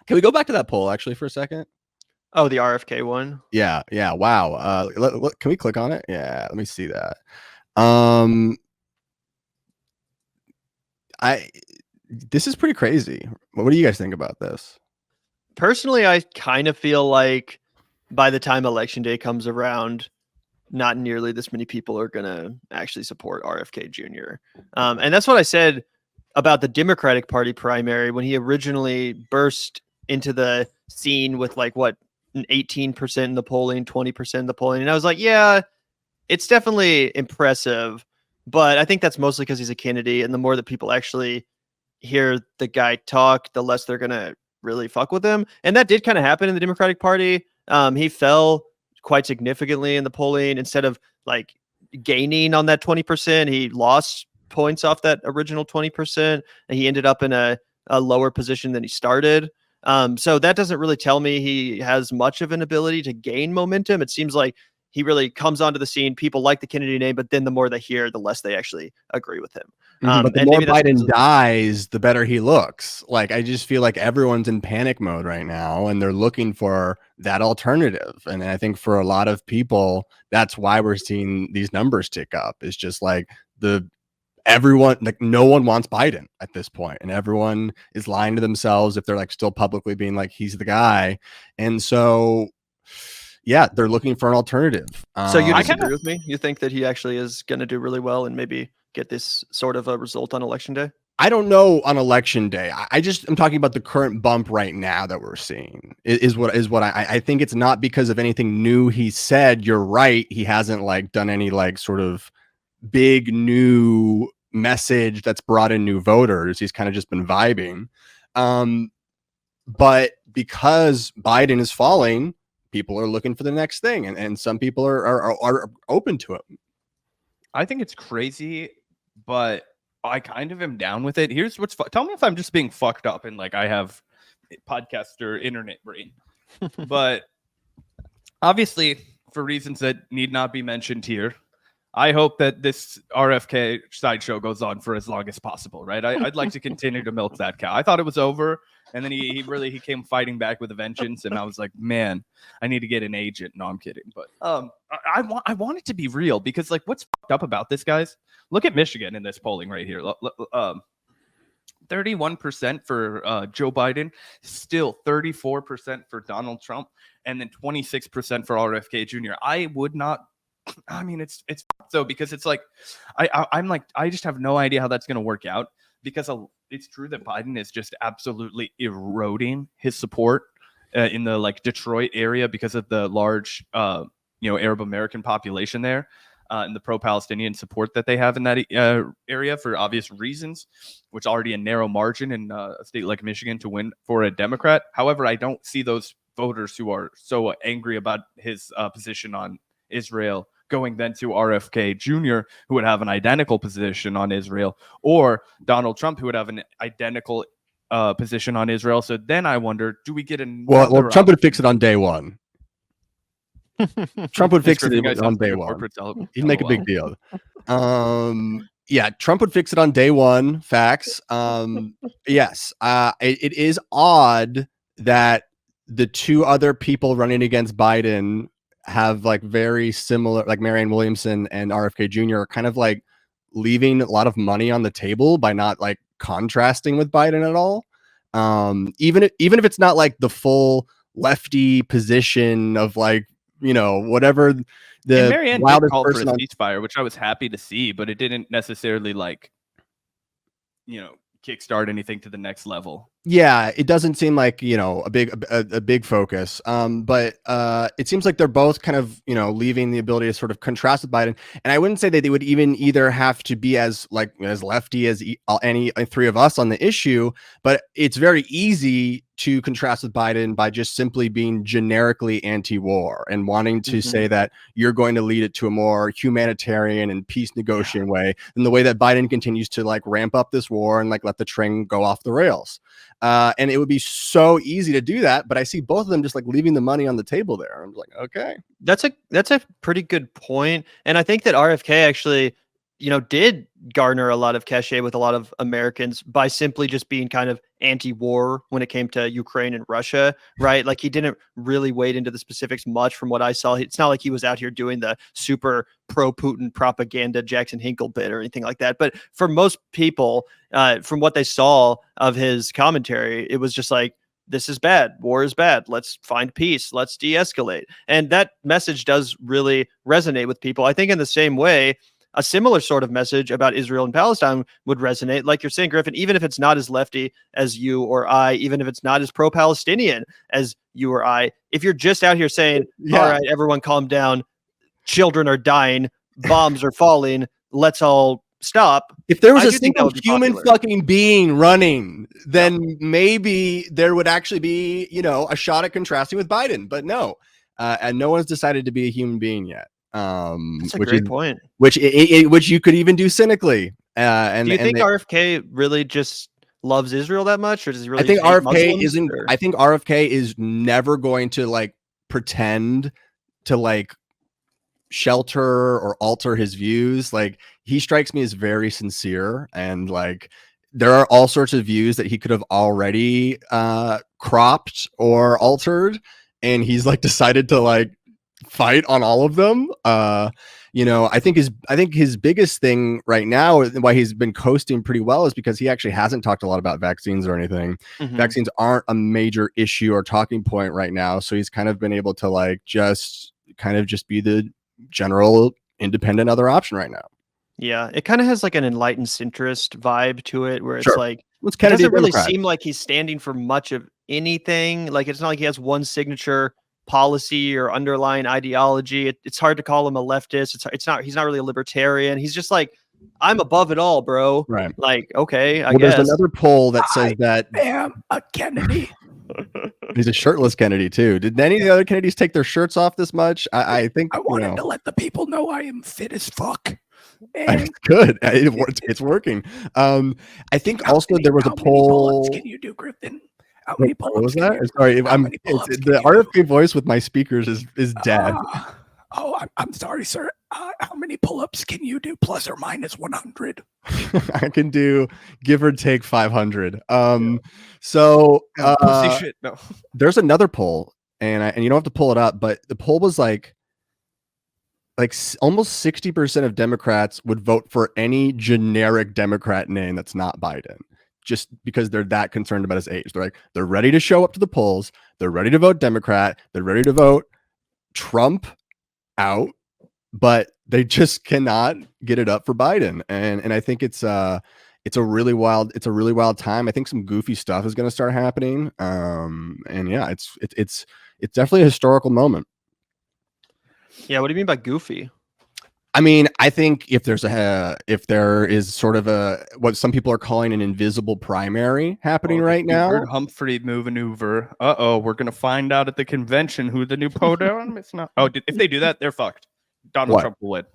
Can we go back to that poll actually for a second? Oh, the RFK one. Yeah. Wow. Can we click on it? Yeah, let me see that. This is pretty crazy. What do you guys think about this? Personally, I kind of feel like by the time election day comes around, not nearly this many people are going to actually support RFK Jr. And that's what I said about the Democratic Party primary when he originally burst into the scene with like what, 18% in the polling, 20% in the polling. And I was like, yeah, it's definitely impressive, but I think that's mostly because he's a Kennedy. And the more that people actually hear the guy talk, the less they're going to really fuck with him. And that did kind of happen in the Democratic Party. He fell quite significantly in the polling. Instead of like gaining on that 20%, he lost points off that original 20%, and he ended up in a lower position than he started. So that doesn't really tell me he has much of an ability to gain momentum. It seems like he really comes onto the scene. People like the Kennedy name, but then the more they hear, the less they actually agree with him. But the more Biden dies, the better he looks. Like, I just feel like everyone's in panic mode right now, and they're looking for that alternative. And I think for a lot of people, that's why we're seeing these numbers tick up. It's just like everyone, like, no one wants Biden at this point, and everyone is lying to themselves if they're like still publicly being like, he's the guy. And so, yeah, they're looking for an alternative. So you disagree with me? You think that he actually is going to do really well and maybe get this sort of a result on election day? I don't know on election day. I'm talking about the current bump right now that we're seeing is what I think. It's not because of anything new he said. You're right. He hasn't like done any like sort of big new message that's brought in new voters. He's kind of just been vibing. But because Biden is falling, people are looking for the next thing. And some people are open to it. I think it's crazy, but I kind of am down with it. Here's what's tell me if I'm just being fucked up and like I have podcaster internet brain. But obviously, for reasons that need not be mentioned here, I hope that this RFK sideshow goes on for as long as possible, right? I'd like to continue to milk that cow. I thought it was over, and then he came fighting back with a vengeance, and I was like, man, I need to get an agent. No, I'm kidding, but I want it to be real, because like, what's fucked up about this, guys? Look at Michigan in this polling right here. 31% for Joe Biden, still 34% for Donald Trump, and then 26% for RFK Jr. I would not. I mean, it's so, because it's like I'm like, I just have no idea how that's going to work out, because it's true that Biden is just absolutely eroding his support in the like Detroit area because of the large Arab American population there, and the pro-Palestinian support that they have in that area for obvious reasons, which already a narrow margin in a state like Michigan to win for a Democrat. However, I don't see those voters who are so angry about his position on Israel going then to RFK Jr., who would have an identical position on Israel, or Donald Trump, who would have an identical position on Israel. So then I wonder, do we get well, Trump would fix it on day one. Trump would fix it on day one. He'd make a big deal. Yeah, Trump would fix it on day one. Facts. Yes, it is odd that the two other people running against Biden have like very similar, like Marianne Williamson and RFK Jr. are kind of like leaving a lot of money on the table by not like contrasting with Biden at all. Even if it's not like the full lefty position of like, whatever the Marianne did call for a ceasefire, which I was happy to see, but it didn't necessarily like, kickstart anything to the next level. Yeah, it doesn't seem like, a big focus. But it seems like they're both kind of, leaving the ability to sort of contrast with Biden. And I wouldn't say that they would even either have to be as lefty as any three of us on the issue, but it's very easy to contrast with Biden by just simply being generically anti-war and wanting to say that you're going to lead it to a more humanitarian and peace negotiating way than the way that Biden continues to like ramp up this war and like let the train go off the rails. And it would be so easy to do that, but I see both of them just like leaving the money on the table there. I'm like, okay, that's a pretty good point. And I think that RFK actually did garner a lot of cachet with a lot of Americans by simply just being kind of anti-war when it came to Ukraine and Russia, right? Like he didn't really wade into the specifics much from what I saw. It's not like he was out here doing the super pro-Putin propaganda Jackson Hinkle bit or anything like that. But for most people, from what they saw of his commentary, it was just like, this is bad. War is bad. Let's find peace. Let's de-escalate. And that message does really resonate with people. I think in the same way, a similar sort of message about Israel and Palestine would resonate. Like you're saying, Griffin, even if it's not as lefty as you or I, even if it's not as pro-Palestinian as you or I, if you're just out here saying, all right, everyone calm down, children are dying, bombs are falling, let's all stop. If there was a single human fucking being running, then maybe there would actually be, a shot at contrasting with Biden. But no, and no one's decided to be a human being yet. That's a great point. Which you could even do cynically. And do you think RFK really just loves Israel that much, or does he really? I think RFK isn't. I think RFK is never going to like pretend to like shelter or alter his views. Like he strikes me as very sincere, and like there are all sorts of views that he could have already cropped or altered, and he's like decided to like fight on all of them. I think his biggest thing right now, why he's been coasting pretty well, is because he actually hasn't talked a lot about vaccines or anything. Vaccines aren't a major issue or talking point right now, so he's kind of been able to like just be the general independent other option right now. Yeah, it kind of has like an enlightened centrist vibe to it, where it's like it doesn't really seem like he's standing for much of anything. Like it's not like he has one signature policy or underlying ideology. It's hard to call him a leftist. He's not really a libertarian. He's just like, I'm above it all, bro. Right. Like, okay, I guess. There's another poll that says that I am a Kennedy. He's a shirtless Kennedy too. Did any of the other Kennedys take their shirts off this much? I think I wanted to let the people know I am fit as fuck. It's good. It's working. I think also there was a poll. Can you do, Griffin? How many pull-ups? What was that? Sorry, the RFK voice with my speakers is dead. I'm sorry, sir. How many pull-ups can you do, plus or minus 100? I can do give or take 500. Pussy shit. No. There's another poll, and you don't have to pull it up, but the poll was like almost 60% of Democrats would vote for any generic Democrat name that's not Biden, just because they're that concerned about his age. They're ready to show up to the polls. They're ready to vote Democrat. They're ready to vote Trump out, but they just cannot get it up for Biden. And I think it's a really wild time. I think some goofy stuff is going to start happening. And yeah, it's definitely a historical moment. Yeah, what do you mean by goofy? I mean, I think if there is sort of what some people are calling an invisible primary happening right now. Heard Humphrey maneuver. We're gonna find out at the convention who the new podium. It's not. If they do that, they're fucked. Donald Trump will win.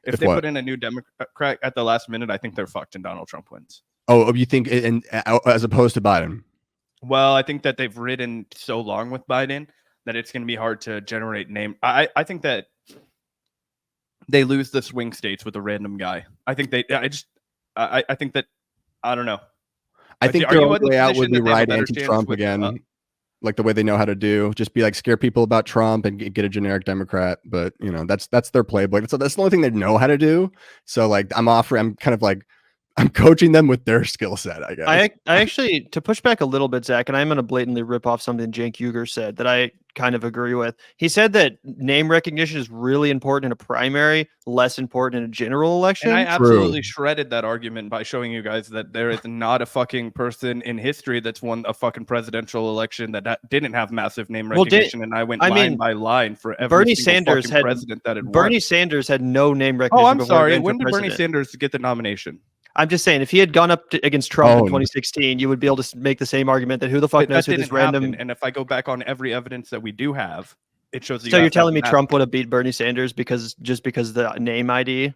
If they put in a new Democrat at the last minute, I think they're fucked and Donald Trump wins. Oh, you think as opposed to Biden? Well, I think that they've ridden so long with Biden that it's going to be hard to generate name. I think that they lose the swing states with a random guy. I think think that I don't know. I think their only way out would be ride anti-Trump again, like the way they know how to do. Just be like scare people about Trump and get a generic Democrat. But that's their playbook. So that's the only thing they know how to do. So like I'm coaching them with their skill set, I guess. I actually, to push back a little bit, Zach, and I'm going to blatantly rip off something Cenk Uygur said that I kind of agree with. He said that name recognition is really important in a primary, less important in a general election. And I absolutely shredded that argument by showing you guys that there is not a fucking person in history that's won a fucking presidential election that didn't have massive name recognition. And I went line by line for every Bernie Sanders had president that had Bernie won. Sanders had no name recognition. Oh, I'm sorry. When did Bernie Sanders get the nomination? I'm just saying, if he had gone up against Trump in 2016, you would be able to make the same argument that who the fuck knows who this random. And if I go back on every evidence that we do have, it shows. So you're telling me Trump would have beat Bernie Sanders because the name ID?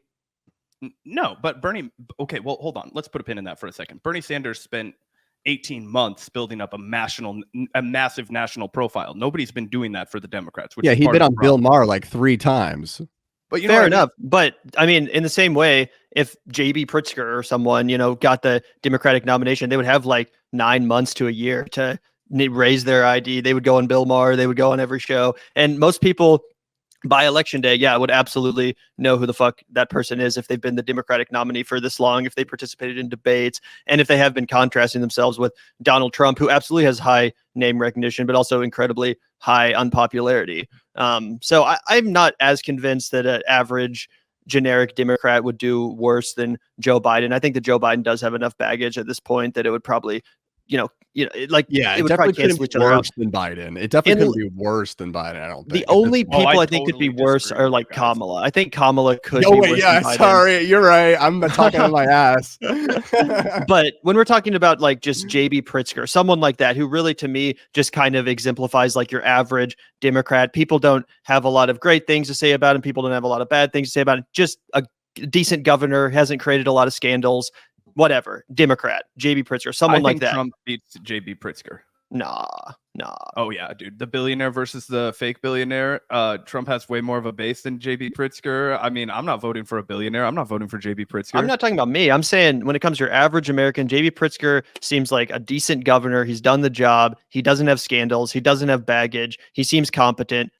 No, but Bernie. Okay, well, hold on. Let's put a pin in that for a second. Bernie Sanders spent 18 months building up a massive national profile. Nobody's been doing that for the Democrats. Which he'd been on Bill Maher like 3 times. But you know Fair what I mean? enough. But I mean, in the same way, if JB Pritzker or someone, got the Democratic nomination, they would have like 9 months to a year to raise their ID. They would go on Bill Maher. They would go on every show. And most people by election day, yeah, would absolutely know who the fuck that person is if they've been the Democratic nominee for this long, if they participated in debates, and if they have been contrasting themselves with Donald Trump, who absolutely has high name recognition, but also incredibly high unpopularity. So I'm not as convinced that an average generic Democrat would do worse than Joe Biden. I think that Joe Biden does have enough baggage at this point that it would probably, Yeah, it it would definitely probably couldn't cancel be each other out. worse than Biden. It definitely And couldn't be worse than Biden, I don't think. The at this only point. people I I think could be totally worse disagree are with like you guys. Kamala. I think Kamala could Oh, be wait, worse yeah, than Biden. sorry. You're right. I'm talking on my ass. But when we're talking about like just JB Pritzker, someone like that, who really to me just kind of exemplifies like your average Democrat, people don't have a lot of great things to say about him. People don't have a lot of bad things to say about him. Just a decent governor, hasn't created a lot of scandals, whatever. Democrat, JB Pritzker, someone I like think that. Trump beats JB Pritzker. Nah. Oh yeah, dude. The billionaire versus the fake billionaire. Trump has way more of a base than JB Pritzker. I mean, I'm not voting for a billionaire. I'm not voting for JB Pritzker. I'm not talking about me. I'm saying when it comes to your average American, JB Pritzker seems like a decent governor. He's done the job. He doesn't have scandals. He doesn't have baggage. He seems competent.